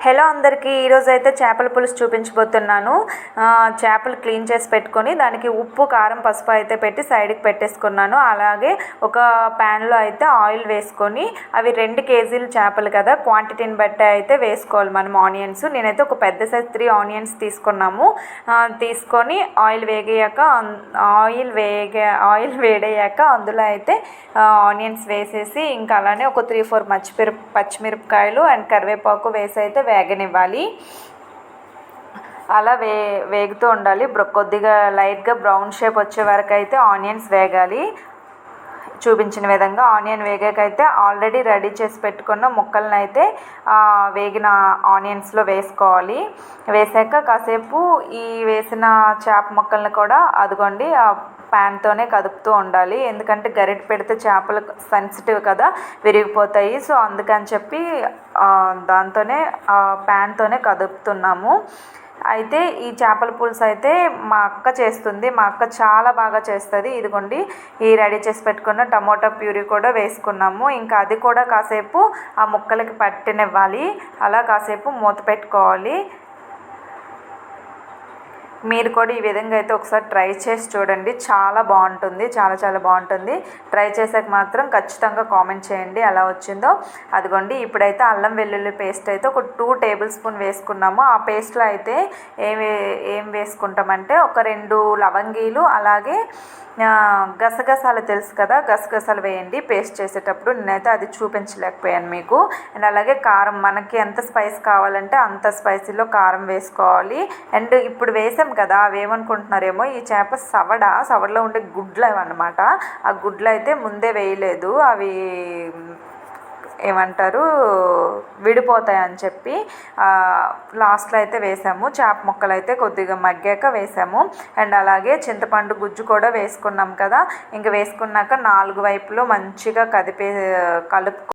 Hello అందరికీ, ఈరోజు అయితే చేపల పులుసు చూపించబోతున్నాను. చేపలు క్లీన్ చేసి పెట్టుకొని దానికి ఉప్పు, కారం, పసుపు అయితే పెట్టి సైడ్కి పెట్టేసుకున్నాను. అలాగే ఒక ప్యాన్లో అయితే ఆయిల్ వేసుకొని, అవి 2 కేజీలు చేపలు కదా, క్వాంటిటీని బట్టి అయితే వేసుకోవాలి మనం ఆనియన్స్. నేనైతే ఒక పెద్ద సైజ్ 3 ఆనియన్స్ తీసుకున్నాము. తీసుకొని ఆయిల్ వేడయ్యాక అందులో అయితే ఆనియన్స్ వేసేసి, ఇంకా అలానే ఒక 3-4 పచ్చిమిరపకాయలు అండ్ కరివేపాకు వేసి అయితే వేగనివ్వాలి. అలా వేగుతూ ఉండాలి. కొద్దిగా లైట్గా బ్రౌన్ షేప్ వచ్చే వరకు అయితే ఆనియన్స్ వేగాలి. చూపించిన విధంగా ఆనియన్ వేగాకైతే ఆల్రెడీ రెడీ చేసి పెట్టుకున్న ముక్కలను అయితే వేగిన ఆనియన్స్లో వేసుకోవాలి. వేసాక కాసేపు ఈ వేసిన చేప ముక్కల్ని కూడా అదిగోండి ప్యాన్తోనే కదుపుతూ ఉండాలి. ఎందుకంటే గరిటె పెడితే చేపలు సెన్సిటివ్ కదా, విరిగిపోతాయి. సో అందుకని చెప్పి దాంతోనే ప్యాన్తోనే కదుపుతున్నాము. అయితే ఈ చేపల పులుసు అయితే మా అక్క చేస్తుంది. మా అక్క చాలా బాగా చేస్తుంది. ఇదిగోండి ఈ రెడీ చేసి పెట్టుకున్న టమోటా ప్యూరీ కూడా వేసుకున్నాము. ఇంకా అది కూడా కాసేపు ఆ ముక్కలకి పట్టనివ్వాలి. అలా కాసేపు మూత పెట్టుకోవాలి. మీరు కూడా ఈ విధంగా అయితే ఒకసారి ట్రై చేసి చూడండి. చాలా బాగుంటుంది, చాలా బాగుంటుంది. ట్రై చేసాక మాత్రం ఖచ్చితంగా కామెంట్ చేయండి ఎలా వచ్చిందో. అదిగోండి ఇప్పుడైతే అల్లం వెల్లుల్లి పేస్ట్ అయితే ఒక 2 టేబుల్ స్పూన్ వేసుకున్నాము. ఆ పేస్ట్లో అయితే ఏం వేసుకుంటామంటే ఒక 2 లవంగీలు, అలాగే గసగసాలు తెలుసు కదా, గసగసాలు వేయండి పేస్ట్ చేసేటప్పుడు. నేనైతే అది చూపించలేకపోయాను మీకు. అండ్ అలాగే కారం, మనకి ఎంత స్పైస్ కావాలంటే అంత స్పైసీలో కారం వేసుకోవాలి. అండ్ ఇప్పుడు వేసాం కదా, అవేమనుకుంటున్నారేమో ఈ చేప సవడలో ఉండే గుడ్లు అన్నమాట. ఆ గుడ్లు అయితే ముందే వేయలేదు, అవి ఏమంటారు విడిపోతాయి అని చెప్పి లాస్ట్లో అయితే వేసాము. చేప ముక్కలు అయితే కొద్దిగా మగ్గాక వేసాము. అండ్ అలాగే చింతపండు గుజ్జు కూడా వేసుకున్నాం కదా. ఇంకా వేసుకున్నాక 4 వైపులు మంచిగా కలుపు